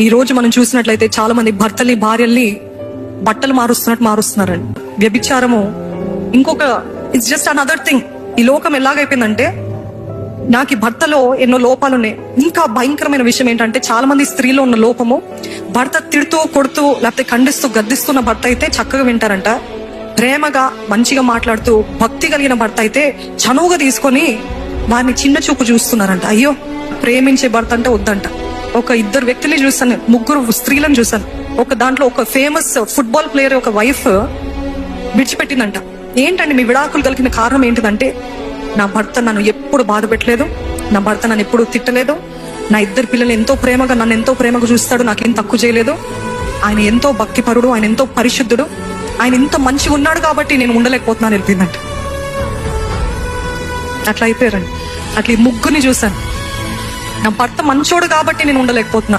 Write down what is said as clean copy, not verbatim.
ఈ రోజు మనం చూసినట్లయితే చాలా మంది భర్తల్ని భార్యల్ని బట్టలు మారుస్తున్నారండి. వ్యభిచారము ఇంకొక ఇట్స్ జస్ట్ అనదర్ థింగ్. ఈ లోకం ఎలాగైపోయిందంటే, నాకు ఈ భర్తలో ఎన్నో లోపాలు ఉన్నాయి. ఇంకా భయంకరమైన విషయం ఏంటంటే, చాలా మంది స్త్రీలో ఉన్న లోపము, భర్త తిడుతూ కొడుతూ లేకపోతే ఖండిస్తూ గద్దిస్తున్న భర్త అయితే చక్కగా వింటారంట. ప్రేమగా మంచిగా మాట్లాడుతూ భక్తి కలిగిన భర్త అయితే చనువుగా తీసుకొని వారిని చిన్న చూపు చూస్తున్నారంట. అయ్యో, ప్రేమించే భర్త అంటే వద్దంట. ఒక ఇద్దరు వ్యక్తుల్ని చూసాను, ముగ్గురు స్త్రీలను చూసాను. ఒక దాంట్లో ఒక ఫేమస్ ఫుట్బాల్ ప్లేయర్ ఒక వైఫ్ విడిచిపెట్టిందంట. ఏంటండి మీ విడాకులు కలిగిన కారణం ఏంటిదంటే, నా భర్త నన్ను ఎప్పుడు బాధ పెట్టలేదు, నా భర్త నన్ను ఎప్పుడు తిట్టలేదు, నా ఇద్దరు పిల్లలు ఎంతో ప్రేమగా నన్ను ఎంతో ప్రేమగా చూస్తాడు, నాకేం తక్కువ చేయలేదు, ఆయన ఎంతో భక్తిపరుడు, ఆయన ఎంతో పరిశుద్ధుడు, ఆయన ఇంత మంచిగా ఉన్నాడు కాబట్టి నేను ఉండలేకపోతున్నాను వెళ్ళిపోయిందంట. అట్లా అయిపోయారండి. అట్లా ఈ ముగ్గురిని చూశాను. నా భర్త మంచోడు కాబట్టి నేను ఉండలేకపోతున్నా,